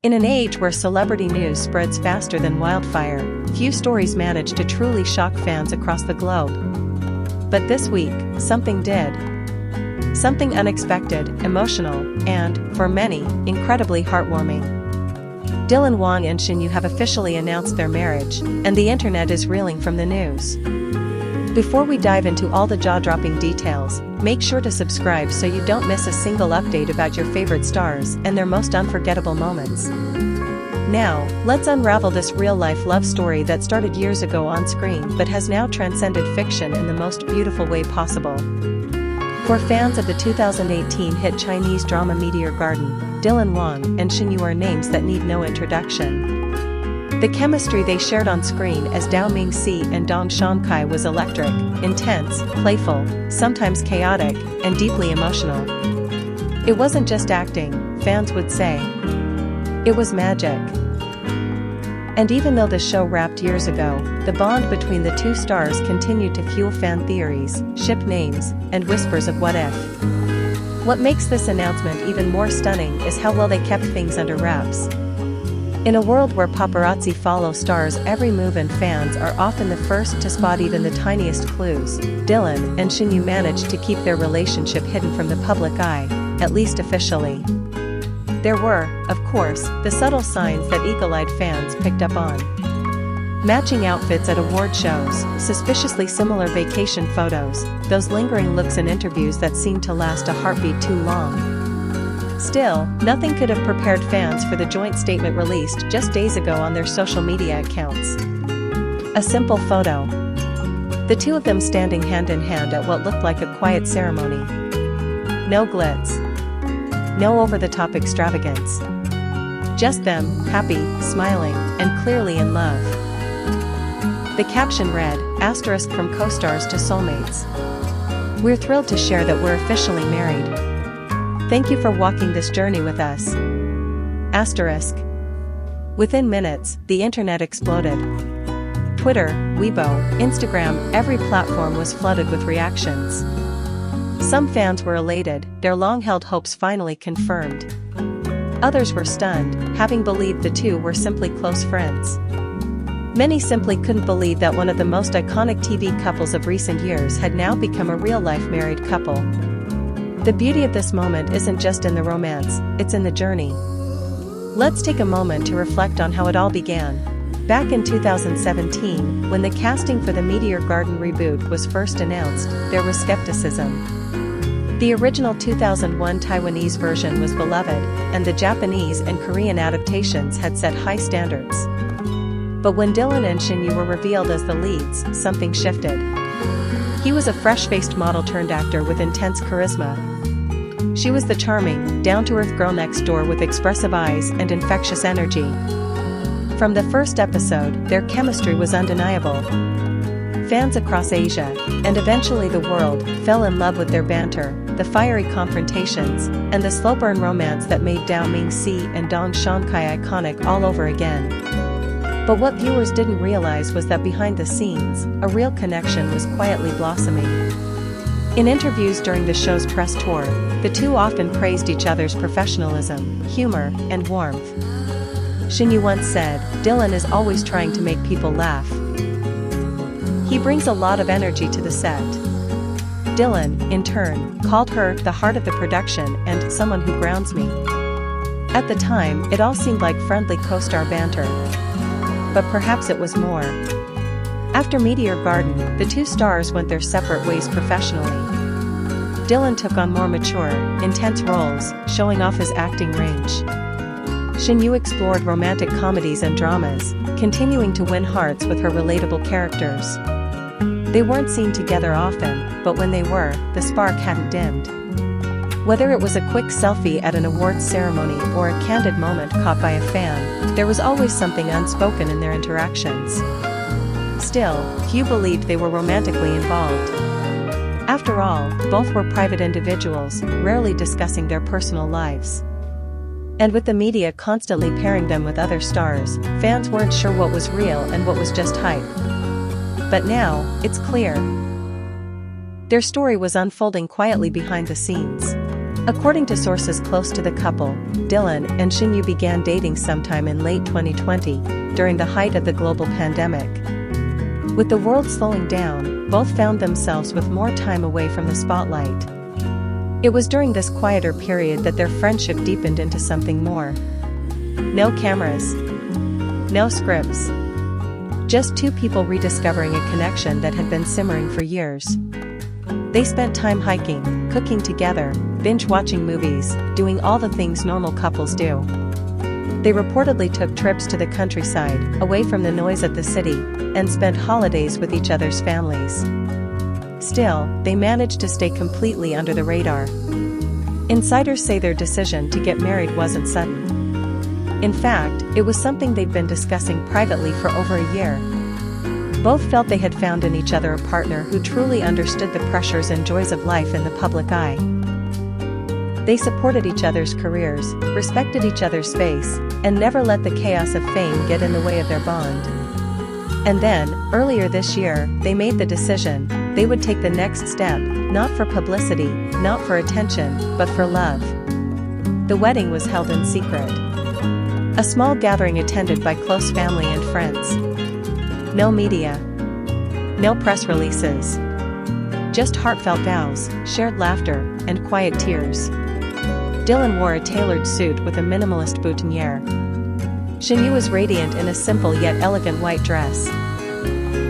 In an age where celebrity news spreads faster than wildfire, few stories manage to truly shock fans across the globe. But this week, something did. Something unexpected, emotional, and, for many, incredibly heartwarming. Wang and Shen Yue have officially announced their marriage, and the internet is reeling from the news. Before we dive into all the jaw-dropping details, make sure to subscribe so you don't miss a single update about your favorite stars and their most unforgettable moments. Now, let's unravel this real-life love story that started years ago on screen but has now transcended fiction in the most beautiful way possible. For fans of the 2018 hit Chinese drama Meteor Garden, Wang and Shen Yue are names that need no introduction. The chemistry they shared on screen as Dao Mingxi and Dong Shankai was electric, intense, playful, sometimes chaotic, and deeply emotional. It wasn't just acting, fans would say. It was magic. And even though the show wrapped years ago, the bond between the two stars continued to fuel fan theories, ship names, and whispers of what if. What makes this announcement even more stunning is how well they kept things under wraps. In a world where paparazzi follow stars' every move and fans are often the first to spot even the tiniest clues, Dylan and Shen Yue managed to keep their relationship hidden from the public eye, at least officially. There were, of course, the subtle signs that eagle-eyed fans picked up on. Matching outfits at award shows, suspiciously similar vacation photos, those lingering looks in interviews that seemed to last a heartbeat too long. Still, nothing could have prepared fans for the joint statement released just days ago on their social media accounts. A simple photo. The two of them standing hand in hand at what looked like a quiet ceremony. No glitz. No over-the-top extravagance. Just them, happy, smiling, and clearly in love. The caption read, * from co-stars to soulmates. We're thrilled to share that we're officially married. Thank you for walking this journey with us. *. Within minutes, the internet exploded. Twitter, Weibo, Instagram, every platform was flooded with reactions. Some fans were elated, their long-held hopes finally confirmed. Others were stunned, having believed the two were simply close friends. Many simply couldn't believe that one of the most iconic TV couples of recent years had now become a real-life married couple. The beauty of this moment isn't just in the romance, it's in the journey. Let's take a moment to reflect on how it all began. Back in 2017, when the casting for the Meteor Garden reboot was first announced, there was skepticism. The original 2001 Taiwanese version was beloved, and the Japanese and Korean adaptations had set high standards. But when Dylan and Shen Yue were revealed as the leads, something shifted. He was a fresh-faced model-turned-actor with intense charisma. She was the charming, down-to-earth girl next door with expressive eyes and infectious energy. From the first episode, their chemistry was undeniable. Fans across Asia, and eventually the world, fell in love with their banter, the fiery confrontations, and the slow-burn romance that made Dao Mingxi and Dong Shankai iconic all over again. But what viewers didn't realize was that behind the scenes, a real connection was quietly blossoming. In interviews during the show's press tour, the two often praised each other's professionalism, humor, and warmth. Shen Yue once said, "Dylan is always trying to make people laugh. He brings a lot of energy to the set." Dylan, in turn, called her the heart of the production and someone who grounds me. At the time, it all seemed like friendly co-star banter. But perhaps it was more. After Meteor Garden, the two stars went their separate ways professionally. Dylan took on more mature, intense roles, showing off his acting range. Shen Yue explored romantic comedies and dramas, continuing to win hearts with her relatable characters. They weren't seen together often, but when they were, the spark hadn't dimmed. Whether it was a quick selfie at an awards ceremony or a candid moment caught by a fan, there was always something unspoken in their interactions. Still, few believed they were romantically involved. After all, both were private individuals, rarely discussing their personal lives. And with the media constantly pairing them with other stars, fans weren't sure what was real and what was just hype. But now, it's clear. Their story was unfolding quietly behind the scenes. According to sources close to the couple, Dylan and Shen Yue began dating sometime in late 2020, during the height of the global pandemic. With the world slowing down, both found themselves with more time away from the spotlight. It was during this quieter period that their friendship deepened into something more. No cameras. No scripts. Just two people rediscovering a connection that had been simmering for years. They spent time hiking, cooking together, binge-watching movies, doing all the things normal couples do. They reportedly took trips to the countryside, away from the noise of the city, and spent holidays with each other's families. Still, they managed to stay completely under the radar. Insiders say their decision to get married wasn't sudden. In fact, it was something they'd been discussing privately for over a year. Both felt they had found in each other a partner who truly understood the pressures and joys of life in the public eye. They supported each other's careers, respected each other's space, and never let the chaos of fame get in the way of their bond. And then, earlier this year, they made the decision they would take the next step, not for publicity, not for attention, but for love. The wedding was held in secret. A small gathering attended by close family and friends. No media. No press releases. Just heartfelt vows, shared laughter, and quiet tears. Dylan wore a tailored suit with a minimalist boutonniere. Shen Yue was radiant in a simple yet elegant white dress.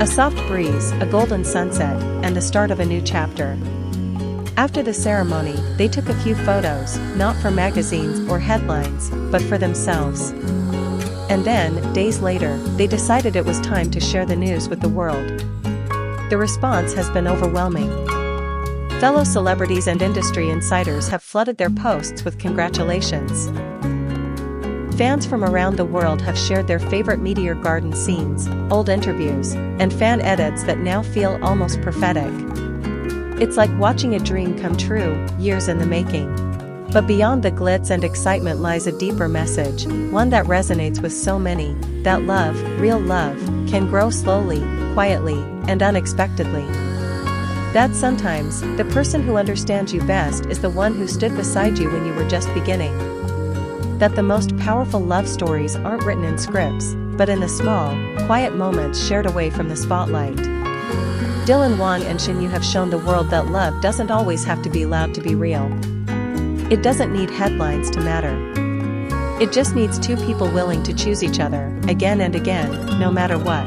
A soft breeze, a golden sunset, and the start of a new chapter. After the ceremony, they took a few photos, not for magazines or headlines, but for themselves. And then, days later, they decided it was time to share the news with the world. The response has been overwhelming. Fellow celebrities and industry insiders have flooded their posts with congratulations. Fans from around the world have shared their favorite Meteor Garden scenes, old interviews, and fan edits that now feel almost prophetic. It's like watching a dream come true, years in the making. But beyond the glitz and excitement lies a deeper message, one that resonates with so many, that love, real love, can grow slowly, quietly, and unexpectedly. That sometimes, the person who understands you best is the one who stood beside you when you were just beginning. That the most powerful love stories aren't written in scripts, but in the small, quiet moments shared away from the spotlight. Dylan, Wang and Shen Yue have shown the world that love doesn't always have to be loud to be real. It doesn't need headlines to matter. It just needs two people willing to choose each other, again and again, no matter what.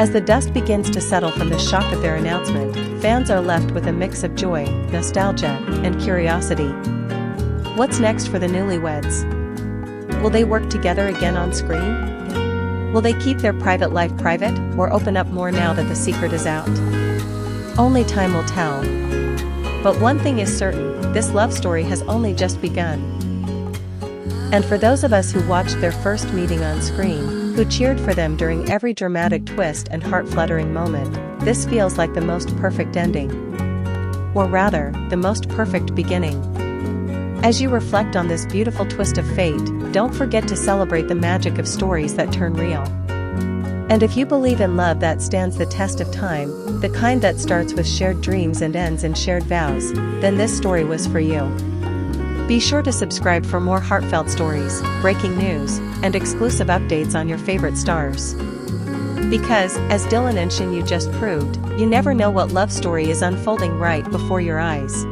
As the dust begins to settle from the shock of their announcement, fans are left with a mix of joy, nostalgia, and curiosity. What's next for the newlyweds? Will they work together again on screen? Will they keep their private life private, or open up more now that the secret is out? Only time will tell. But one thing is certain, this love story has only just begun. And for those of us who watched their first meeting on screen, who cheered for them during every dramatic twist and heart-fluttering moment, this feels like the most perfect ending. Or rather, the most perfect beginning. As you reflect on this beautiful twist of fate, don't forget to celebrate the magic of stories that turn real. And if you believe in love that stands the test of time, the kind that starts with shared dreams and ends in shared vows, then this story was for you. Be sure to subscribe for more heartfelt stories, breaking news, and exclusive updates on your favorite stars. Because, as Dylan and Shen Yue just proved, you never know what love story is unfolding right before your eyes.